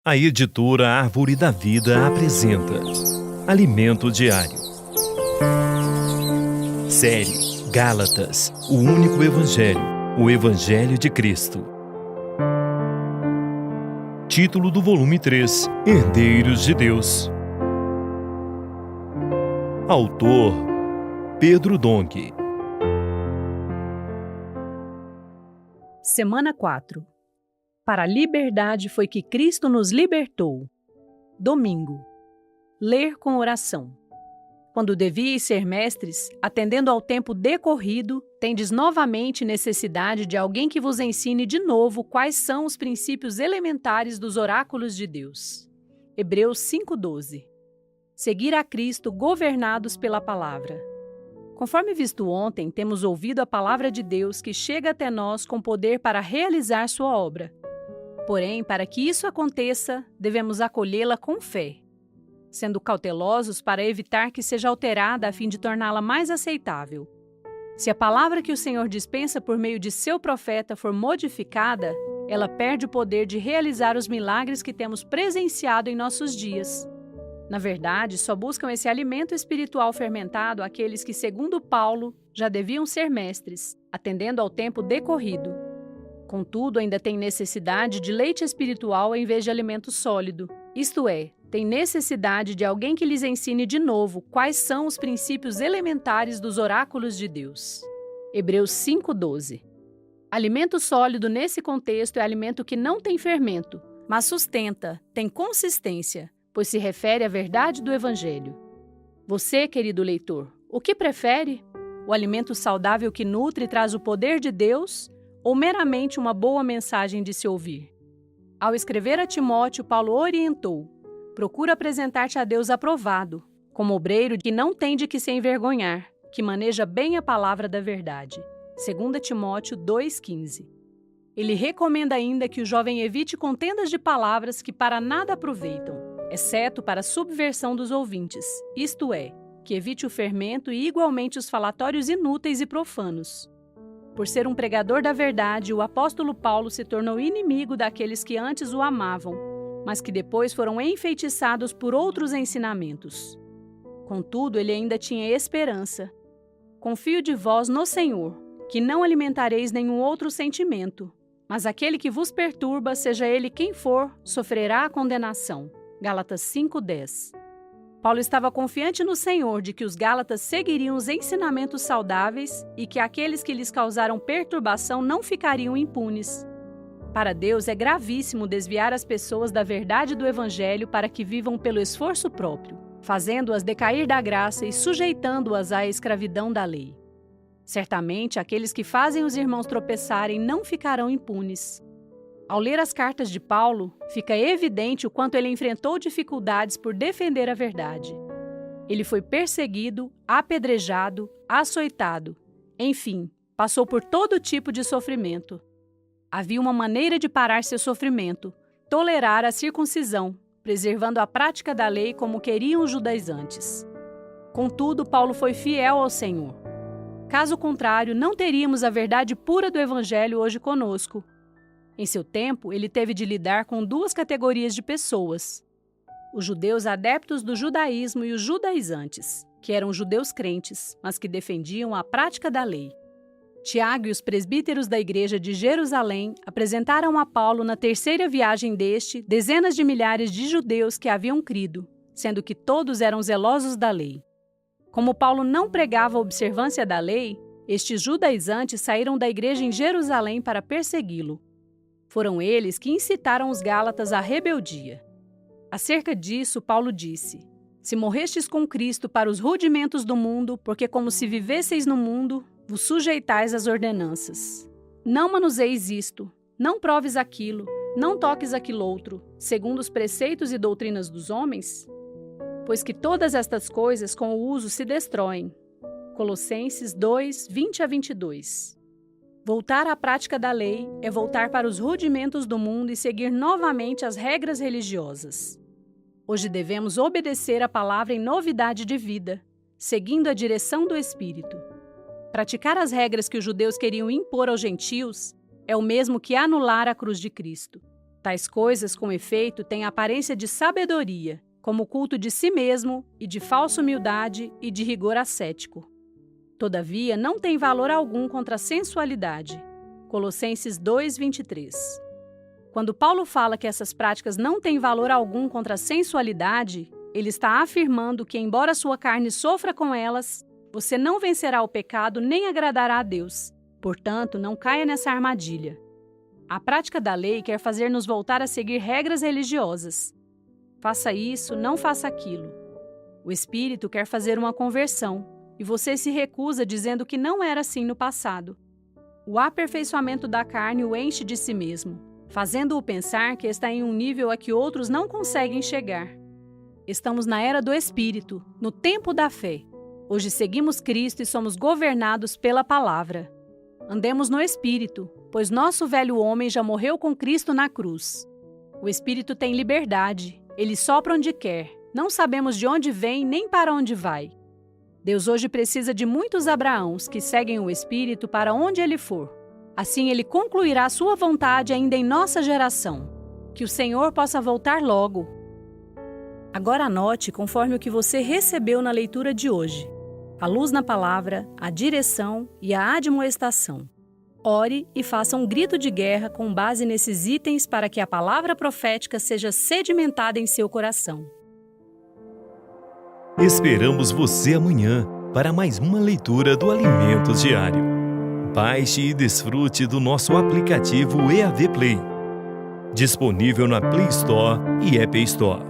A editora Árvore da Vida apresenta Alimento Diário. Série Gálatas, o único Evangelho, o Evangelho de Cristo. Título do volume 3, Herdeiros de Deus. Autor Pedro Dong. Semana 4. Para a liberdade foi que Cristo nos libertou. Domingo. Ler com oração. Quando devíeis ser mestres, atendendo ao tempo decorrido, tendes novamente necessidade de alguém que vos ensine de novo quais são os princípios elementares dos oráculos de Deus. Hebreus 5:12. Seguir a Cristo governados pela palavra. Conforme visto ontem, temos ouvido a palavra de Deus que chega até nós com poder para realizar sua obra. Porém, para que isso aconteça, devemos acolhê-la com fé, sendo cautelosos para evitar que seja alterada a fim de torná-la mais aceitável. Se a palavra que o Senhor dispensa por meio de seu profeta for modificada, ela perde o poder de realizar os milagres que temos presenciado em nossos dias. Na verdade, só buscam esse alimento espiritual fermentado aqueles que, segundo Paulo, já deviam ser mestres, atendendo ao tempo decorrido. Contudo, ainda têm necessidade de leite espiritual em vez de alimento sólido, isto é, têm necessidade de alguém que lhes ensine de novo quais são os princípios elementares dos oráculos de Deus. Hebreus 5:12. Alimento sólido nesse contexto é alimento que não tem fermento, mas sustenta, tem consistência, pois se refere à verdade do Evangelho. Você, querido leitor, o que prefere? O alimento saudável que nutre e traz o poder de Deus, ou meramente uma boa mensagem de se ouvir? Ao escrever a Timóteo, Paulo orientou: procura apresentar-te a Deus aprovado, como obreiro que não tem de que se envergonhar, que maneja bem a palavra da verdade. 2 Timóteo 2,15. Ele recomenda ainda que o jovem evite contendas de palavras que para nada aproveitam, exceto para a subversão dos ouvintes, isto é, que evite o fermento e igualmente os falatórios inúteis e profanos. Por ser um pregador da verdade, o apóstolo Paulo se tornou inimigo daqueles que antes o amavam, mas que depois foram enfeitiçados por outros ensinamentos. Contudo, ele ainda tinha esperança. Confio de vós no Senhor, que não alimentareis nenhum outro sentimento, mas aquele que vos perturba, seja ele quem for, sofrerá a condenação. Gálatas 5:10. Paulo estava confiante no Senhor de que os Gálatas seguiriam os ensinamentos saudáveis e que aqueles que lhes causaram perturbação não ficariam impunes. Para Deus é gravíssimo desviar as pessoas da verdade do Evangelho para que vivam pelo esforço próprio, fazendo-as decair da graça e sujeitando-as à escravidão da lei. Certamente, aqueles que fazem os irmãos tropeçarem não ficarão impunes. Ao ler as cartas de Paulo, fica evidente o quanto ele enfrentou dificuldades por defender a verdade. Ele foi perseguido, apedrejado, açoitado. Enfim, passou por todo tipo de sofrimento. Havia uma maneira de parar seu sofrimento: tolerar a circuncisão, preservando a prática da lei como queriam os judaizantes. Contudo, Paulo foi fiel ao Senhor. Caso contrário, não teríamos a verdade pura do Evangelho hoje conosco. Em seu tempo, ele teve de lidar com duas categorias de pessoas: os judeus adeptos do judaísmo e os judaizantes, que eram judeus crentes, mas que defendiam a prática da lei. Tiago e os presbíteros da igreja de Jerusalém apresentaram a Paulo, na terceira viagem deste, dezenas de milhares de judeus que haviam crido, sendo que todos eram zelosos da lei. Como Paulo não pregava a observância da lei, estes judaizantes saíram da igreja em Jerusalém para persegui-lo. Foram eles que incitaram os Gálatas à rebeldia. Acerca disso, Paulo disse: se morrestes com Cristo para os rudimentos do mundo, porque como se vivesseis no mundo, vos sujeitais às ordenanças. Não manuseis isto, não proves aquilo, não toques aquilo outro, segundo os preceitos e doutrinas dos homens? Pois que todas estas coisas com o uso se destroem. Colossenses 2, 20-22. Voltar à prática da lei é voltar para os rudimentos do mundo e seguir novamente as regras religiosas. Hoje devemos obedecer a palavra em novidade de vida, seguindo a direção do Espírito. Praticar as regras que os judeus queriam impor aos gentios é o mesmo que anular a cruz de Cristo. Tais coisas, com efeito, têm aparência de sabedoria, como o culto de si mesmo e de falsa humildade e de rigor ascético. Todavia, não tem valor algum contra a sensualidade. Colossenses 2:23. Quando Paulo fala que essas práticas não têm valor algum contra a sensualidade, ele está afirmando que, embora sua carne sofra com elas, você não vencerá o pecado nem agradará a Deus. Portanto, não caia nessa armadilha. A prática da lei quer fazer-nos voltar a seguir regras religiosas. Faça isso, não faça aquilo. O Espírito quer fazer uma conversão, e você se recusa dizendo que não era assim no passado. O aperfeiçoamento da carne o enche de si mesmo, fazendo-o pensar que está em um nível a que outros não conseguem chegar. Estamos na era do Espírito, no tempo da fé. Hoje seguimos Cristo e somos governados pela palavra. Andemos no Espírito, pois nosso velho homem já morreu com Cristo na cruz. O Espírito tem liberdade, ele sopra onde quer, não sabemos de onde vem nem para onde vai. Deus hoje precisa de muitos Abraãos que seguem o Espírito para onde ele for. Assim ele concluirá sua vontade ainda em nossa geração. Que o Senhor possa voltar logo. Agora anote conforme o que você recebeu na leitura de hoje: a luz na palavra, a direção e a admoestação. Ore e faça um grito de guerra com base nesses itens para que a palavra profética seja sedimentada em seu coração. Esperamos você amanhã para mais uma leitura do Alimentos Diário. Baixe e desfrute do nosso aplicativo EAV Play, disponível na Play Store e App Store.